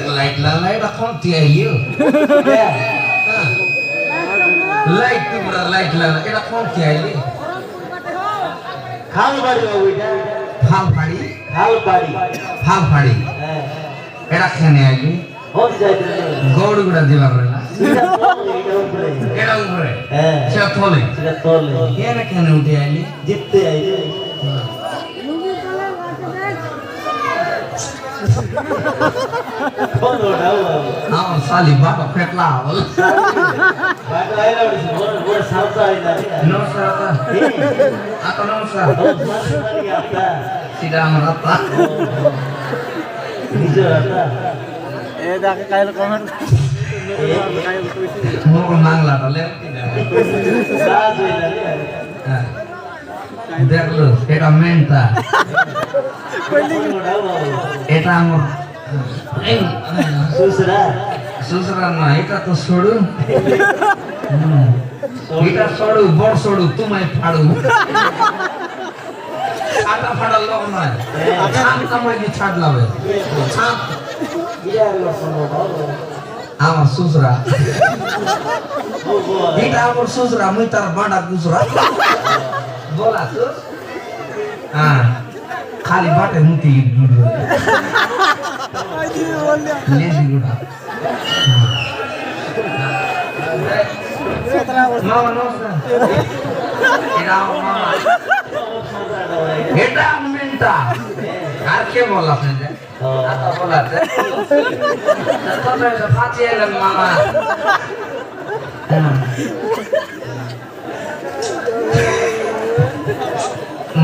Light lah, light aku dia you. Light tu berada light lah, ini aku dia you. খাল বাড়ি বাবু এটা Hal padi, খাল বাড়ি hal padi. হ্যাঁ Ini kene aja. হল যাইতে Gaudu gula di luar lah. এটা উপরে Ini umur. হ্যাঁ Siapa tole? সেটা তলে Ini kene udah ini. জিততে আইছে কোন ওটাও বাবু Awal salib bapak petla awal. বাটা আইলা বড় বড় সাউথ আইলা No sah, atau no sah. ও মাসি আপা Tidak merata. নিজে আপা এ দেখে কাইল comment Mau mangla tole tidak. সাজ হইলা Deख lo, এটা মেনটা, কোন ওটাও বাবু এটা আমার এই সুসরা সুসরা না, এটা তো সরু, এটা সরু, বড় সরু, তোমায় ফাড়ু, ছাটা ফাড়া লোক নয়, ছাপ কামাই কি ছাট লাবে, ছাপ, ইয়া হলো কোন ওটাও আমার সুসরা, ও গো এটা আমার সুসরা, মুই তার বাড়া গুসরা, বলা সুস, হ্যাঁ, খালি বাটে মুতি গুড়, লেজি গুড়া, মামা নমস্কার, এটা আমার মামা, এটা মেনটা, আর কে বল আপনাদের? আতা বলাতে, তবে ফাঁচি এলেন মামা,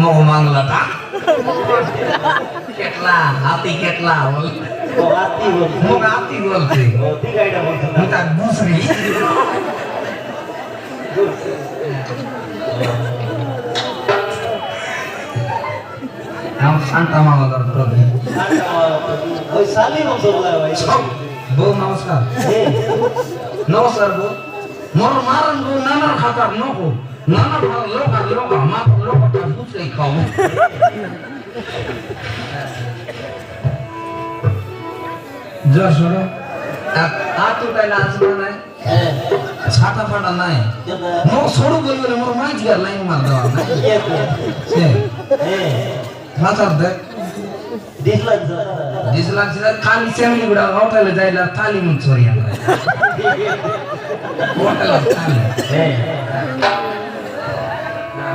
mau mangla tak? Ketla, hati ketla, ও আতি বল mau hati boleh, ও ঠিক আইটা বল minta busri. Kamu santa mama terpergi. ওই সালি বংশ বলা ভাই Bu namaskar. Namaskar bu. Mor maran bu nanar khatar noko. Nanar loka mak loka tak busri kau. Joshua, aku kayak langsung naik. হ্যাঁ ছাতা ফাটা নাই মোর সরু বলবে না মোর মাইজ গার লাইন মার দেওয়া নাই সে হ্যাঁ মাথার দেখ দিছলাম দিসলাম সিলা খালি সেমনি গুড়া হোটেলে যাইলা থালি মুখ ছড়িয়া নাই হোটেলে থালি হ্যাঁ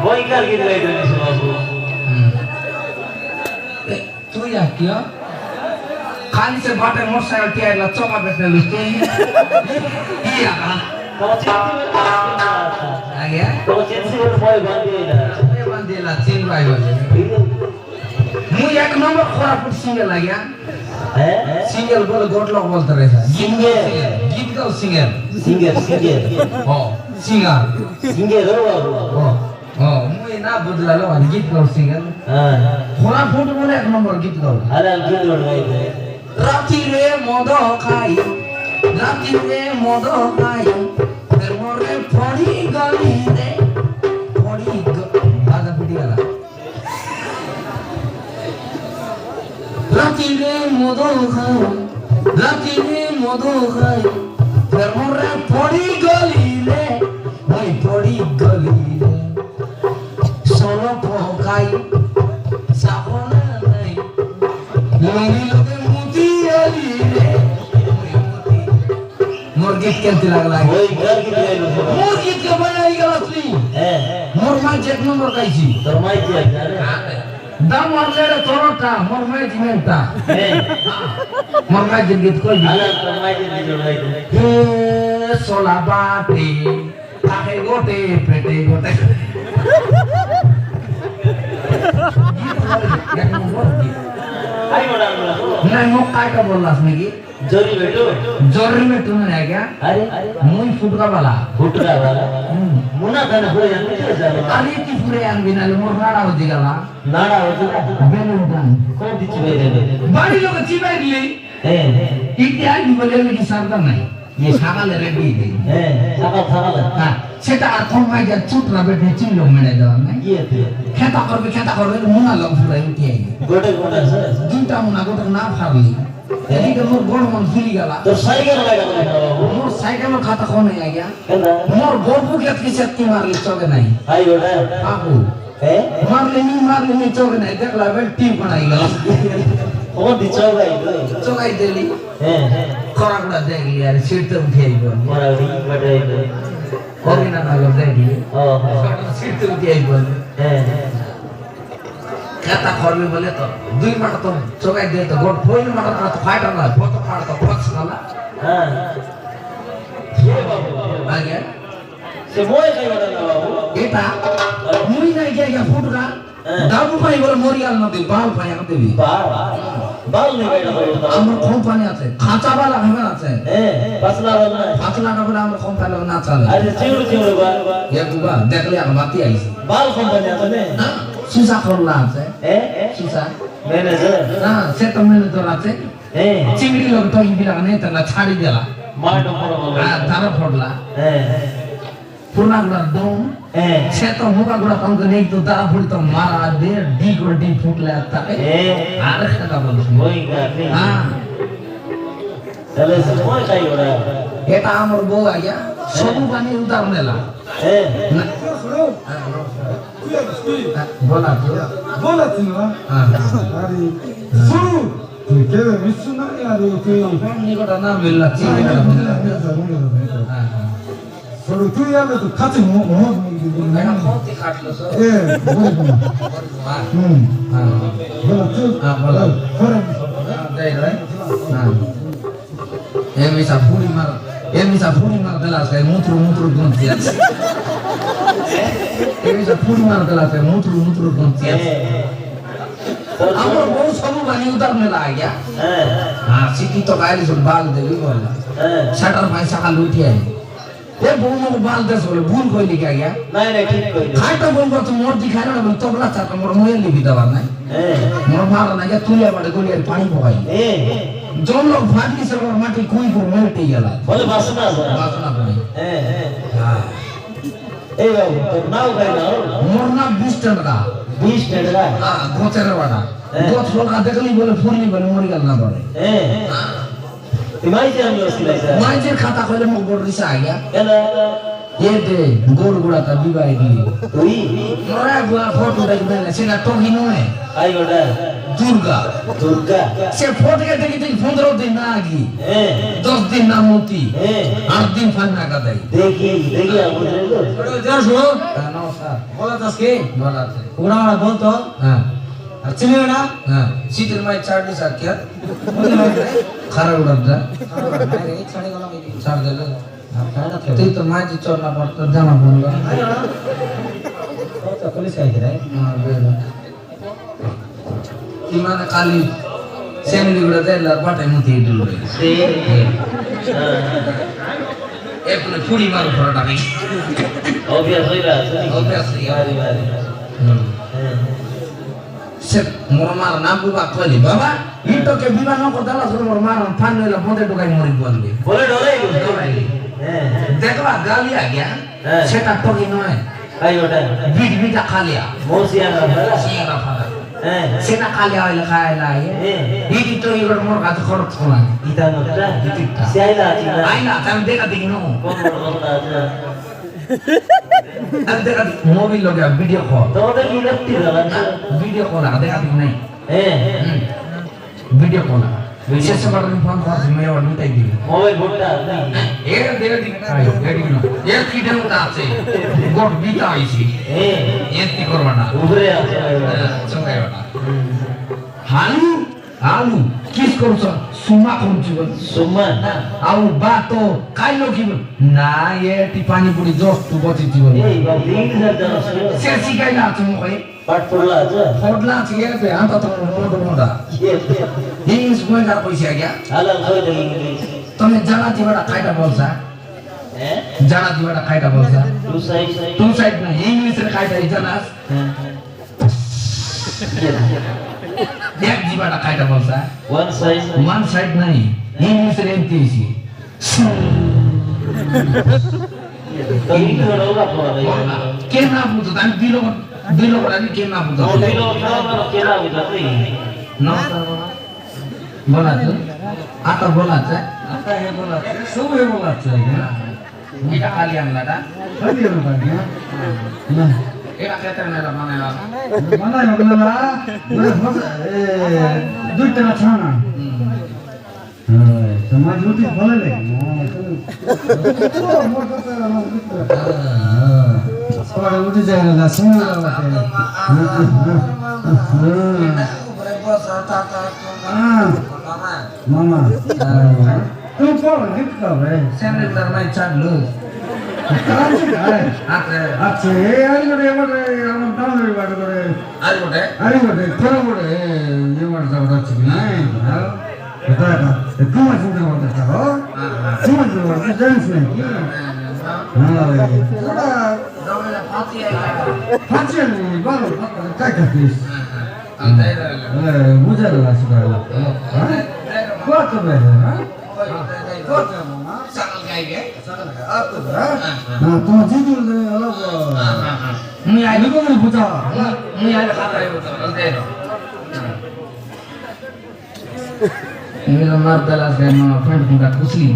বই কার গিয়ে লাইতে দিছো বাবু তুই আর কি খালি সে বাটে মোটরসাইকেল কে আইলা চকা দেখতে লুস তুই কি আগা তো চেন্সি আগে তো চেন্সি বলে বই বাঁধি না এ বান্দিলা চিন ভাই বলে মুই এক নম্বর খরাপুর সিঙ্গেল লাগিয়া হ্যাঁ সিঙ্গেল বলে গোটলক বলতে রয়েছে সিঙ্গেল গীত গাও সিঙ্গেল সিঙ্গেল সিঙ্গেল ও সিঙ্গার সিঙ্গেল ও বাবু ও ও মুই না বুঝলালো গীত গাও সিঙ্গেল হ্যাঁ খরাপুর বলে এক নম্বর গীত গাও আরে গীত গাইতে রাতি রে মদ খাই রাতি রে মদ খাই ফের মরে পড়ি গলি রে পড়ি দাদা পিটি গেলা রাতি রে মদ খাই রাতি রে মদ খাই ফের মরে পড়ি গলি রে ওই পড়ি গলি রে সোলো পকাই সাবনা নাই লঙ্গি লগে মুতি আলি রে মোর গীত কেমতি লাগলা ওই ঘর কি দিলাইলো মোর গীত কে বানাই গেল তুই হ্যাঁ মোর মা এক নম্বর গাইছি তোর মাই কি আছে দাম মারলে রে তোরটা মোর মা জিমেনটা হ্যাঁ মোর মা গীত কইবি আরে তোর মাই কি দিলো ভাই হে সোলা বাটে কাহে গোটে পেটে গোটে आई बड़ा नहीं वो काय का बोल रहा है जोरी बेटो जोरी में तूने है क्या अरे मुई फुटका वाला फुटका वाला मुना थाने पूरे जानते क्या जानो अरे की पूरे आन बिना ले मोर नाड़ा हो दिगला नाड़ा होता बेलुंटान कौन दिच बेरे बड़ी लोग चिबाई ली हैं इतिहास भी बोले में की सरदा नहीं ये सागल रेडी दे हैं सागल हां सेटा अर्थों में जा चुटरा बैठे चिन लोग मेरे दवा में ये थे खेता करबे मुना लोग पूरा उठी आई गोटे गोटे से दुटा मुना गोटे ना फारली एली के मोर गोड़ मन फुली गला तो साइकिल लगा मोर साइकिल में खाता कौन है आ गया केना मोर गोपू के की शक्ति मार ली चोगे नहीं आई गोटे बाबू हैं मार लेनी चोगे नहीं देख ला बेल टीम बनाई गला कौन दिचो भाई चोगाई देली हैं खराबड़ा देख लिया रे सीट तो उठी आई बोल मोरा बड़े होगी ना ना देख ली ओ सीट तो उठी आई बोल हैं खाता खरबे बोले तो दुई माटा तो चोगाई दे तो गोड़ फोइल माटा तो फाइटर ना फोटो फाड़ तो फक्स ना हां ये बाबू आ गया से मोय कई बड़ा ना बाबू एटा मुई नहीं गया फुटका दाबू पाई बोले मोरियाल न दे बाल पाया न देबी बाल नहीं बैठा আমার কোম্পানি আছে খাঁচা वाला হবে আছে पसला वाला পাতলা না বলে আমার কোম্পানি না চলে अरे चिड़ चिड़ बा এ বুবা দেখলে আর মাটি আইছে बाल कंपनी आता ने সুসা করলা আছে ए সুসা मैनेजर হ্যাঁ সে তো মেনে তোর আছে ए চিংড়ি লোক তো ইবিলা নে তালা ছাড়ি দিলা माटो पड़ो হ্যাঁ তারা ফড়লা ए পুরনা গুলা দম ए সে তো মুকা গুলা তখন নেই তো তারা ফুল তো মারা দে ডি করে ডি ফুটলে তাকে ए আর একটা বলিস वही का नहीं হ্যাঁ चले से मोय कई बड़ा এটা আমার বউ আইয়া সবু পানি উদাহরণ নেলা ए বলা তো बोला तिमीला হ্যাঁ अरे सुरु तुई के विश्वना यार तुई নিকট না মিললা চিংড়ি না মিললা হ্যাঁ सुरु तुई यार तो खाते मो এটা কত কাটলো সব ए बोल হ্যাঁ बोला तू হ্যাঁ বলা फरक দেই রে হ্যাঁ এমিসা ফুড়ি মার দেলা সে মুত্র গন্তি আছে এমিসা ফুড়ি মার দেলা সে মুত্র গন্তি আছে আমার বউ সবু বানি উদার মেলা আ গয়া হ্যাঁ সিটি তো গাইলি সব বাল দেবি বলা শাটার ভাই সকাল উঠি আই এ বউ মো বাল দেস বলে ভুল কইলি কা গয়া नहीं नहीं ठीक कोई খাইটা বউ তো মোর দিখাই না বলে তবলা চা মোর মোয়ে লিবি দেওয়া নাই মোর মার না গয়া তুলে বাড়ে গলিয়ার পানি পকাই ए जो लोग फाटली से और माटी कोई को मेलते गला बोले वासना वासना कोई ए हां ए बाबू तो नाव गए ना मोर ना 20 टन का 20 टन का हां गोचर वाला गोच लोग का देखली बोले फुरली बोले मोरी गल ना पड़े ए तुम्हारी जान लो सिलाई से माई जे खाता खोले मो गोड़ दिशा आ गया केना ये दे गोड़ गुड़ा का विवाह के लिए तुई मोरा बुआ फोटो देख देले सेना टोगी नो है आई गोटा दुर्गा दुर्गा से फोटो के देखी 15 दिन ना आगी ए 10 दिन ना मोती ए 8 दिन फन्ना का दई देखी आप बोल দেখো नमस्कार বলা তাসকে बोला थे ওরা ওরা বলতো हां আর চিনি না हां सीटर में चार्ली सर क्या खरा उड़द जा ছাড়ে গেলাম चार दे ले খায়না তুই তো মাঝে চলা পড়তো জামা পড়লো তো পুলিশ আইছে রে কি মানে খালি সেমলি গুলো দেলা বাটাই মুতি দিল রে से এপনে ফুড়ি মার পড়া নাই ऑब्वियस होई रहा Obviously, मारी मारी সে মোর মার নাম বুবা কইলি বাবা ইটো কে বিবাহ ন করতালা সর মোর মার ফান লইলা বন্ধে ঢুকাই মরি বলবি बोले डोले দেখবা গালি আ গয়া হ্যাঁ। সেটা টকি নয় आई गोटा বিট বিটা খালিয়া मोसिया ना फला সিংরা ফালা हैं সেটা খালিয়া হইলে খাইলা ইটি তো ইগর মোর কাছে খরচ করা इता नोटा से आइला आची ना আইনা তাম দেখা দেখি নো कौन बोलता है আর দেখা মোবাইল লগে ভিডিও কল तो तो की लगती है ভিডিও কল আর দেখা দেখি নাই हैं ভিডিও কল শেষে বড় ফোন করছি মেয়ে ওর উঠাই দিবি মোবাইল ফোনটা নাই এ দেড় দিন এর কি দেবতা আছে গোট বিতা হইছি এর কি করবা না উপরে আছে চঙ্গাইবা না হালু আলু কিস করছ সুমা কোনছি বল সুমা আউ বাতো কাইলো কি বল না এটি পানি পুরি জস তু বচিছি বল এই বাবা দিন জানা সে শিখাইলা তুমি কই পাট পড়লা আছে ফোডলা আছে এতে আতা তো মোড়া ইংলিশ গোয়েন্দা কইছে আজ্ঞা হালাল কই দেই তুমি জানা দিবাটা কাইটা বলছা হ্যাঁ জানা দিবাটা কাইটা বলছা টু সাইড না ইংলিশের কাইটা জানাস এক দিবাটা কাইটা বলছা ওয়ান সাইড নাই ইংলিশের এমতি হইছি তুমি তো রওনা পড়া কে না বুঝো আমি দিলো আমি কে না বুঝো দিলো খাওয়া কেনা বুঝাতে না বলা তো আটা বলা তো आता हे बोलायचं सवय बोलायचं এটা খালি আমলাটা कधी येऊ पाहिजे এটা খেতে না মানে मला एवढ्याला दुईटा छान समाज होती बोलायला उठी जायला मामा तू कोण घेतला रे Sandal termai candlu. अच्छा हे आणि कडे एवढे आपण तांदूळ वाट कडे Ayo deh. आणि कडे खरं कडे हे वाटतं वाटतं नाही होता का तू माझं वाटतं हो तू माझं वाटतं जाणच नाही फाची नाही बरं काय करतेस बुजायला शिकायला कोण हा Sangat gaya. तुम्हाला जिंकून Ini ayo. निघून बुजा Ini ayo kata itu. Ini nomor telas saya mau friend bukan kusli.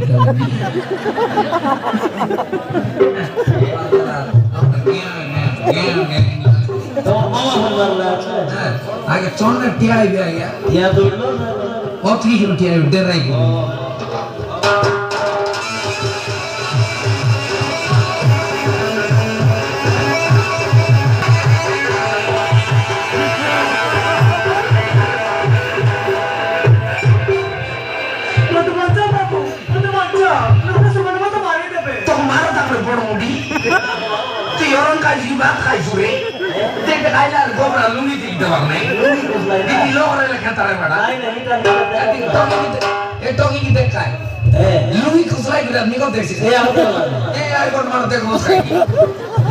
Agak contoh tiada ya. Ya dulu Oh tiga tiada derai. Orang kaji banget kaji sore, tidak kaji ada gobra lungi tidak warnai, ini lo orang yang kata apa dah? Tongi kita kai, lungi kuslai kita ni kau desi, ayo kau mana teh kuslai,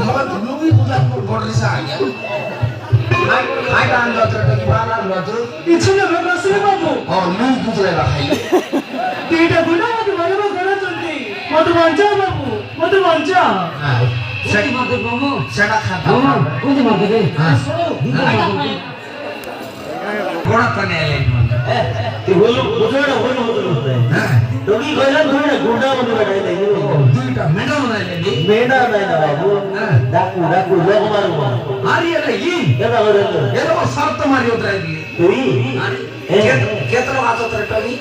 mau lungi kuslai mau border sahaja, ayo kan lo terus gimana lo terus? itu na berapa sih babu? Oh lungi kuslai lah kai, tidak guna matu mana mau kerja nanti, matu manca babu, matu manca. Saya mati kamu, saya nak kata. কোন দিন মারবে রে Kau tanya lagi. itu bulu, bulu ada bulu bulu. Togi kau yang bulu ada guna bulu ada ini. Duita, mana mana lagi? Beda ada ini babu. Daku daku logo maru. Hari ada ini. Ya tak ada itu. Ya lo sarto Mario tadi. Tui. Kita lo atau tertagi?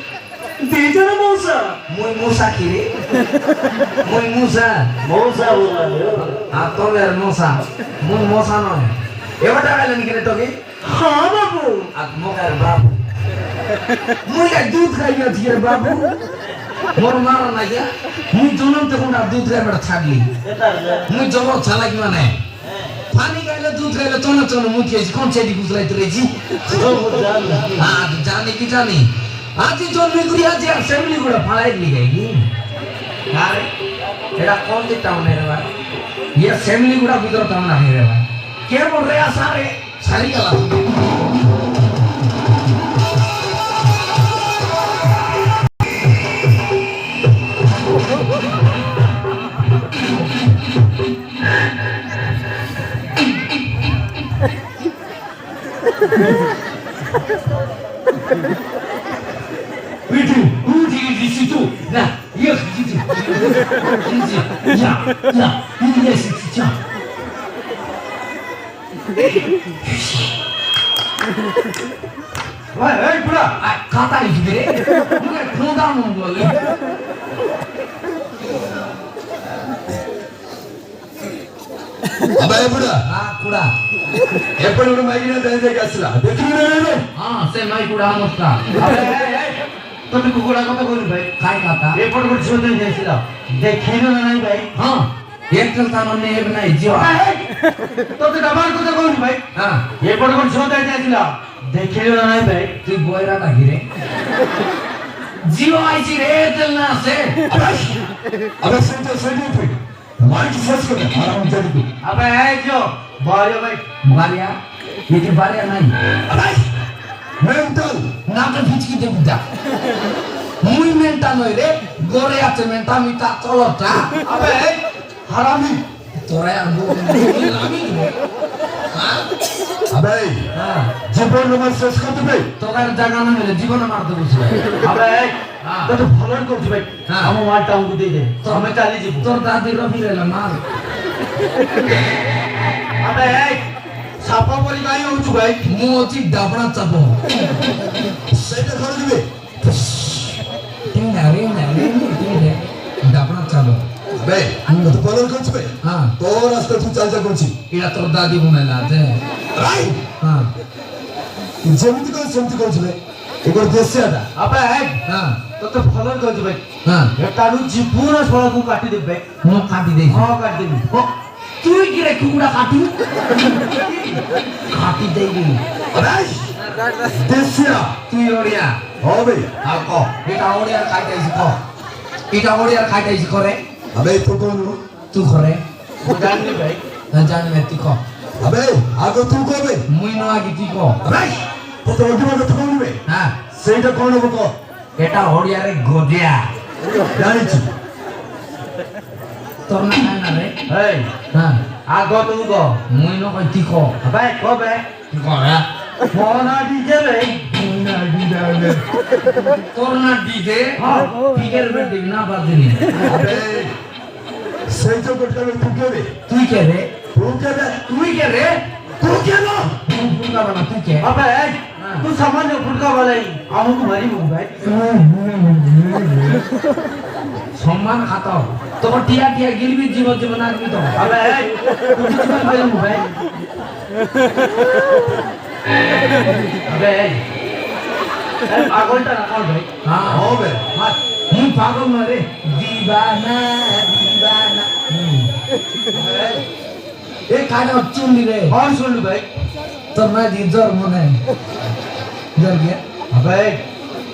Tidak ada Musa. Muy Musa kiri. Muy Musa. Musa bukan. Atau ler Musa. Muy Musa no. Ya mana kalian kira togi? Ha babu. At mau kaya babu. Muy kaya दूध kaya dia babu. Mau marah aja. Muy junum tu pun दूध kaya berthagi. Muy jowo chala gimana? Pani kaya दूध kaya tono tono muy kiasi. Kau cedi kuslai terji. Ah, जाने की जाने. आज जो निकुरी आज assembly गुड़ा फलाई ली गई यार एरा कौन सी टाउन है रे भाई ये असेंबली गुड़ा भीतर टाउन है रे भाई क्या बोल रहे हैं सारे सारी गला Uji di situ. Nah, iya di situ. Ya, ini di situ. ভাই এই বুড়া খাতা লিখবি রে মুখে খোদা মন বলে అబ్బాయి ఎప్పుడా కూడా ఎప్పుడు కూడా మైకిన దగ్గరికి వస్తున్నా ଦେଖିବି నేను ସେ ମାଇ କୁଡ଼ା ମସ୍ତା তুমি কুকুড়া কথা কইলি ভাই ଖାଇ ଖାତା এপট করে শুনতে যাইছিল দেখিলো না নাই ভাই ହଁ ଏକ ସ୍ଥାନ ନେବ ନାହିଁ ଝିଅ তোতে ডাবার কথা কইলি ভাই ହଁ এপট করে শুনতে যাইছিল দেখিলো না নাই ভাই তুই বয়রা ডাকি রে ଝିଅ ଆଇଛି ରେ ତେଲ ନା ସେ అబ్బాయి సెంటర్ మైకి చేసుకుని ఆరాం జరుగు আবে এই জো বড় ভাই বারিয়া এটি বারিয়া নাই అబ్బాయి మెంటల్ নাকে ফিচকি দেবু দা মুই মেন্টা নই রে গরে আছে মেন্টা মিটা চলটা আবে এই হারামি তোরা আর আমি রে అబ్బాయి হ্যাঁ জীবন আমার শেষ করতে পাই তোকার জায়গা না মিলে জীবনে মারতে বসে আবে এই তো ফলোন করছি ভাই হ্যাঁ। আমার মালটা আমাকে দিয়ে দে আমি চালিয়ে যাব তোর দাদি রবি রে মার আবে এই সাপা পরি গাই হউছু ভাই মু অতি ডাবড়া চাপ সেটা করে দিবে টিংনা রে ডাবড়া চাপ అబ్బాయి তো পলর করছি ভাই হ্যাঁ তো রাস্তা তুই চালচা করছি এটা তোর দাদি বুনাইলা আছে রাই হ্যাঁ যেমতি করে সেমতি করছি ভাই এবার দেশে আদা আবে এই হ্যাঁ তো ফলোন করছি ভাই হ্যাঁ এটারু জীবন সড়কু কাটি দেবে মুখ কাটি দেই হ্যাঁ কাটি দেবে তুই কি রে কুকুড়া কাটি কাটি দেই আব্বাই দেশে তুই ওড়িয়া হবে আর ক এটা ওড়িয়ার কাটাইছি ক এটা ওড়িয়ার কাটাইছি করে আব্বাই তো কোন তুই করে জানি ভাই জানি না তুই ক আব্বাই আগে তুই কবে মুই ন আগে তুই ক আব্বাই তো ওটি মতো তো বলবে হ্যাঁ সেইটা কোন হবে কো এটা ওড়িয়ারে গদিয়া জানিছি তোর না খায় না রে এই হ্যাঁ আগ তুমি গো মুই ন কই তুই ক ভাই কবে তুই ক হ্যাঁ ফোন দিছে রে তোর না দিতে পিকের বেট দিবি না বাদ দিবি আব্বাই সেইটা করতে হবে তুই কবে তুই কে রে তুই কবে তুই কে রে তুই কেন তুই ফুলকা বানা তুই কে আবে এই তুই সামান্য ফুটকা বলাই আমাকে মারি মুখ ভাই সম্মান খাতাও তোর টিয়া টিয়া গিলবি জীবন আসবি তো আবে এই তুই কিছু মারি মুখ ভাই আবে এই পাগলটা না কর ভাই হ্যাঁ হবে মুই পাগল না রে দিবানা এ কাটা চুনলি রে কौन শুনলি ভাই তোর না দি জ্বর মনে জ্বর গিয়া আবে এই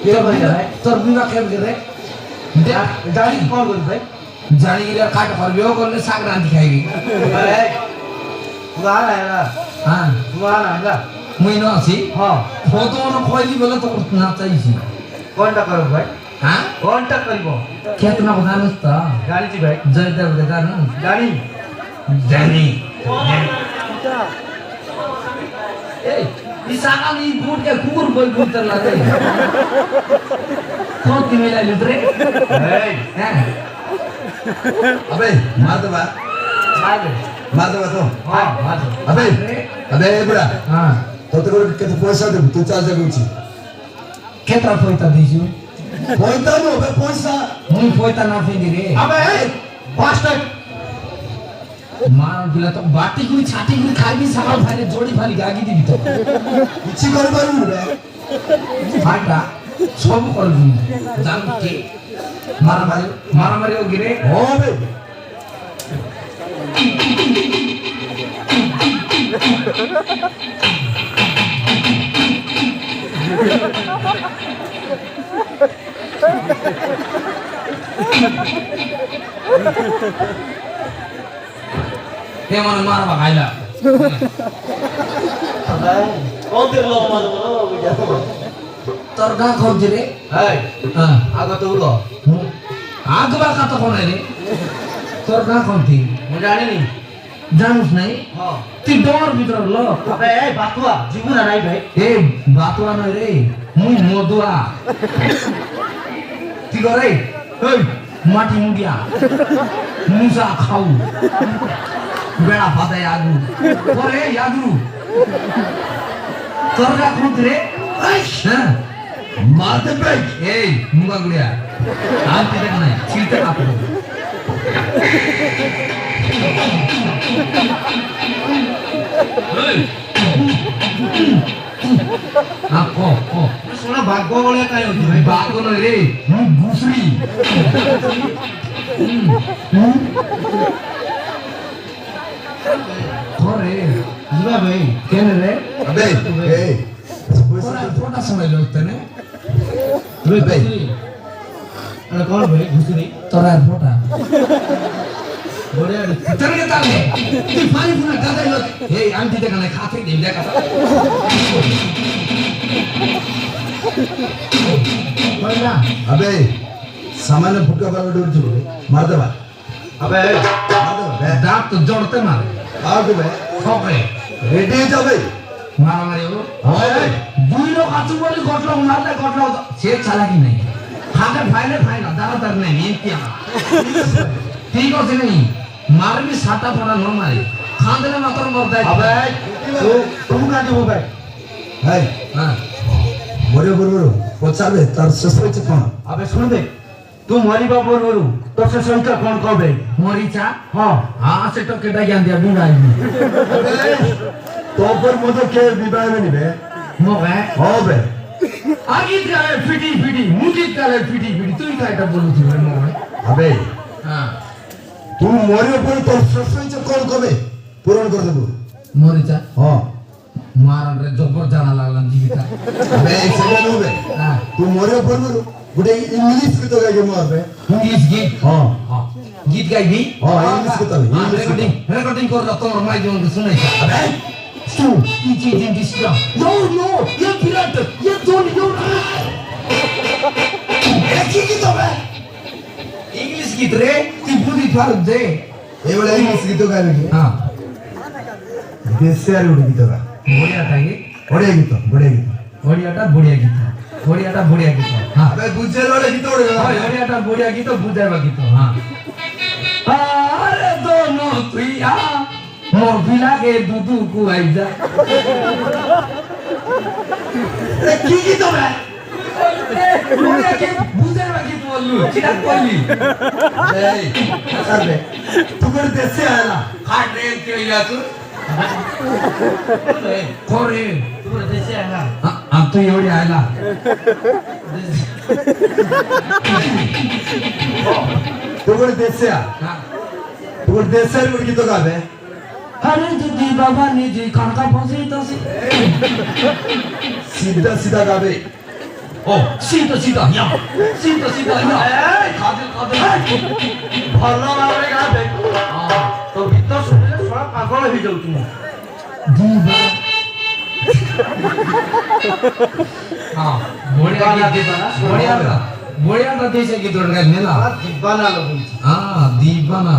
কে ভাই ভাই তোর বিবাহ কেমন রে জানি কল করি ভাই জানি গিয়ে কাটা করবি ও করলে শাক রাঁধি খাইবি আবে এই পুরান আয়লা হ্যাঁ পুরান আয়লা মুই ন আছি হ্যাঁ ফটো মনে কইলি বলে তোর না চাইছি কোনটা করব ভাই হ্যাঁ কোনটা করব খেত না কথা নস্তা জানিছি ভাই জয় দেব দে জানো জানি জানি এই ইসাকালি গুড কে কুকুর বই বলতে লাগে কোন কি মিলাই লিtre এই হ্যাঁ আব্বাই মার দেবা মারবে মার দেবা তো হ্যাঁ মারবে আব্বাই আব্বাই বুড়া হ্যাঁ কত করে কত পয়সা দেব তুই চালচা করছি কেতরা পয়তা দিছু পয়সা দেব পয়সা মুই পয়তা না ফেদি রে আবে এই পাঁচটা মার দিলা তো বাটি গুলি ছাটি গুলি খাইবি সকাল ফাইলে জড়ি ফালি গাগি দিবি তো কিছু করে পারবি না ফাটা সব করবি জান কি মারামারি ও গিরে হবে কে মানে মারবা খাইলা কোন দিন লোক মারবো বুঝা তোর গা খোঁজ রে এই হ্যাঁ আগে তো উলো আগবা কথা কোন রে তোর গা খোঁজি মু জানি নি জানুস নাই হ্যাঁ তুই ডর ভিতর লোক আবে এই বাতুয়া জীবন নাই ভাই এ বাতুয়া নয় রে মুই মদুয়া কি করে এই মাটি মুডিয়া মুসা খাও বেড়া পাতায় আগু পরে আগু তোর গা খোঁজ রে হ্যাঁ মারতে পাই এই মুগা গুড়িয়া আর কি দেখ নাই ছিলতে কাপড় শোনা ভাগ্য বলে তাই হচ্ছে ভাই বাঘ নয় রে ঘুষড়ি করে বুঝবা ভাই কেন রে আবে এই ফোটা সময় লোকতে নে আবে আরে কোন ভাই ঘুষুরি তোরা ফোটা বড়ে আরে তেরে তালে তুই পানি পুনা গাদাই লোক এই আন্টি দেখা নাই খাতে দিন দেখা বললা আবে সামান্য ফুটকা পাবে ডুব মারতে পার আবে মারতে পার দাঁত তো জড়তে মারে আর দেবে সবে রেডি যাবে মারামারি হলো হয় দুই লোক আছু বলে ঘটলো মারলে ঘটলো সে চালাকি নাই হাতে ফাইলে ফাইনা দাঁড়া তার নেই এমপি আমার ঠিক আছে নেই মারবি সাটা ফাটা ন মারে খাঁদলে মাত্র মরদাই আবে তুমি কাজে হবে হাই হ্যাঁ বড় বড় পচাবে তার শেষ হয়েছে কোন আবে শুনবে তুই মরিবা বলবো তোর সে সংখ্যা কোন কবে মরিচা হ্যাঁ হ্যাঁ সেটা কেটা জ্ঞান দিয়া বিনাই তোর মতো কে বিবাহ নিবে মগে হবে আগিত গালে ফিটি ফিটি মুজিত গালে ফিটি ফিটি তুই কাইটা বলছিস মগে আবে হ্যাঁ তুমি মরিও পরে তোর শেষ হয়েছে কোন কবে পূরণ করে দেবো মরিচা হ্যাঁ মারান রে জবর জানা লাগলাম জীবিকা আবে সেটা হবে হ্যাঁ তুই মরিও পরে গোটে ইংলিশ গীত গাইকে মারবে ইংলিশ গীত হ্যাঁ হ্যাঁ গীত গাইবি হ্যাঁ ইংলিশ গীত হবে ইংলিশ রেকর্ডিং রেকর্ডিং করে তোমার মাই জন শুনাইছা আবে শু ইজি দিন দিসটা নো নো ইয়ে পিরাট ইয়ে দোন ইয়ে কি গীত হবে ইংলিশ গীত রে তুই বুঝি পার দে এবারে ইংলিশ গীত গাইবে কি হ্যাঁ দেশে আর গোটে গীত গা বড়িয়া থাকে বড়িয়া গীত বড়িয়াটা বড়িয়া গীত বড়িয়াটা বড়িয়া গীত হ্যাঁ আবে বুঝে লড়ে গীত ওড়ে গা ওই বড়িয়াটা বড়িয়া গীত বুঝাইবা গীত হ্যাঁ আরে দোনো তুইয়া মোর বিলাগে দুদু কুয়াই যা কি গীত হবে বুঝাইবা গীত বললু চিরা করলি এই আবে তুই দেশে আলা হাট রে কইলা তুই করে তোর দেশে আলা আম তুই ওড়ি আইলা তুই দেশে আ তুই দেশে আর গোটে গীত গাবে আরে যদি বাবা নিজে কানকা ফসিতাছি সিধা সিধা গাবে ও সিধা সিধা ইয়া সিধা সিধা ইয়া এই কাদের কাদের ভালো ভাবে গাবে তো গীত শুনলে সব পাগল হয়ে যাও তুমি দিবা হ্যাঁ বড়িয়া দিবা না বড়িয়া না দেশে কি তোর গায় মেলা দিবানা লোক হ্যাঁ দিবানা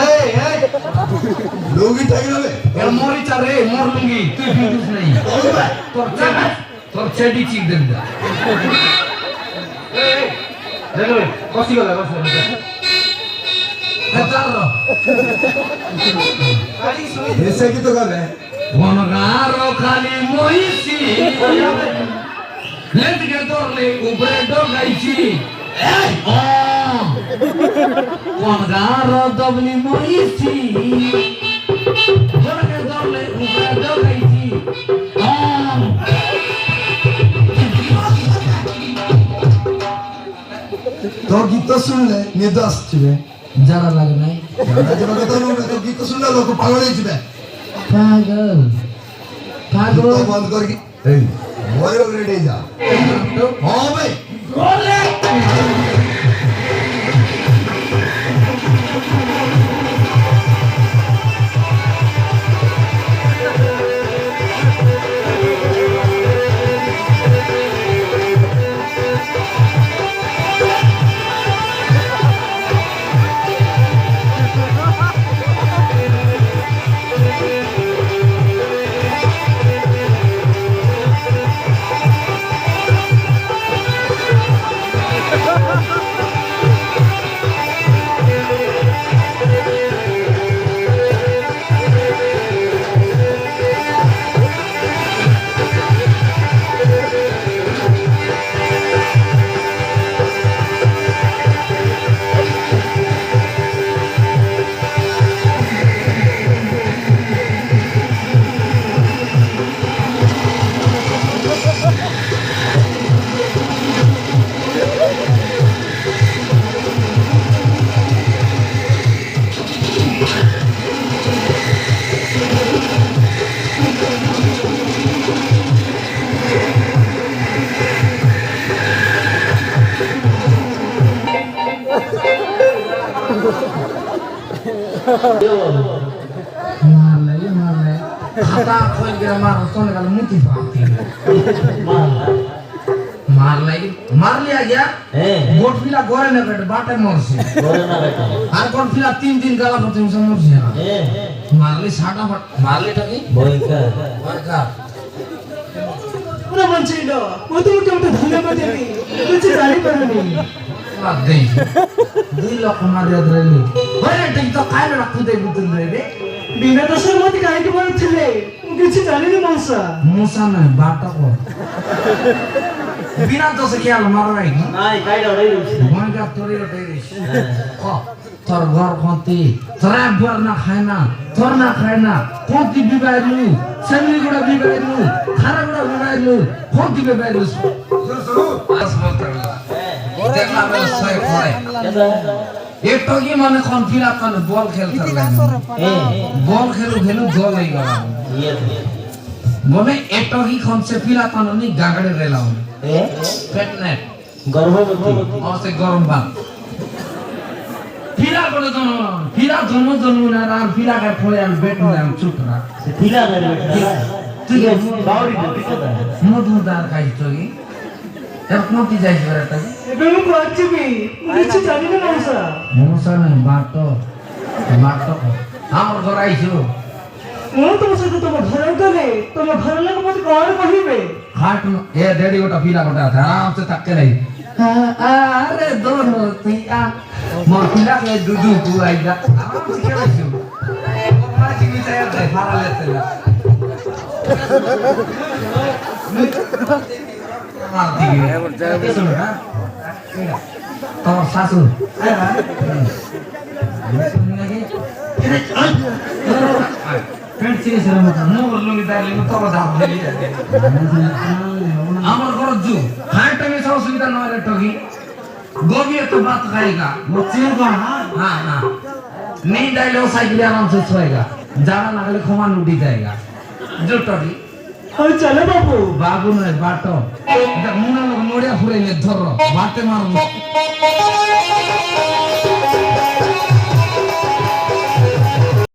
এই এই লোগি তাই হবে এর মরিচা রে মর লুঙ্গি তুই ফিউজ নাই তোর চেডি চিক দেন দা এই দেখো কষি গলা কষি হেতার দেশে গীত গাবে বনগার খালি মহিষি লেটকে তোরলে উপরে ডগাইছি বনগার দবনি মহিষি লেটকে তোরলে উপরে ডগাইছি তো গীত শুনলে নিদ আসছিবে যারা লাগে নাই যারা কথা নবে তো গীত শুনলে লোক পাগল হয়ে যাবে পাগল পাগল গীত বন্ধ কর কি এই মরিও রেডি যা হ্যাঁ ভাই বলে Ha ha ha! मारले खाता खोल के मार तो निकाल मुट्ठी फाड़ती मार लिया गया गोट फिला गोरे ने बेटे बाटे मोरसी हर गोट फिला 3 दिन गला पर तुम समझ से मारली साटा मारली ठगी बोलका पुरा मंचिलो मोटे धन्यवाद देवी कुछ जानी पड़नी बात दे 2 लाख मारे अदरली ओरे टिक तो काय रखु दे बुतुल रे बिना तो सर मत काहे के बोलथिले कुछ जानी नहीं मूसा नहीं बाटा को बिना तो से क्या मार रही নাই কাইডা ওড়াই দিছি मन का तोरी रे तोर घर कोती तोरा बुर ना खाना तोर ना खाना कोती बिबाइलु सेमली गुडा बिबाइलु खारा गुडा बिबाइलु कोती बिबाइलु आस बोतला देखला में सही खोए एक तो की माने कौन फिला कौन बॉल खेलता है बॉल खेलू गोल नहीं गया ये बोले एक तो की कौन से फिला कौन नहीं गागड़े रेला पेटनेट गर्भवती और से गरम बात फिला को दोनों ना राम फिला का खोले हम बेट में हम चुप रहा फिला करे बेटा तू ये बावरी दे पिछता मधुदार का हिस्टोरी यार कौन की जाइए बेटा एबे को अच्छी भी कुछ जानी नहीं मूसा नहीं बाटो हम घर आई छो ମୁଁ ତମ ସହିତ ତମ ଘର ଗଲେ ତମ ଘର ଲୋକ ମତେ କଣ କହିବେ हाट में ये डैडी को टफीला कोटा था आराम से थक के रही अरे दोनों पिया मफिला के दूधू तू आईगा आराम से क्या रही मां की तैयार है फारा लेते ला मार दी है सुन ना तो सासू पेंट से मत नो लुंगी दाली में तो बता दे আমার ঘর জু হাই টাইমে সব সুবিধা নয় রে টগি गोभी तो बात खाएगा वो चिरगा हां हां नहीं डाले वो साइकिल आराम से सोएगा जाना लगले खमान उठी जाएगा जो टगी ଆଉ ଚାଲ ବାବୁ बाबू ने बाटो मुना लोग मोड़िया फुरे ने धरो बाटे मारो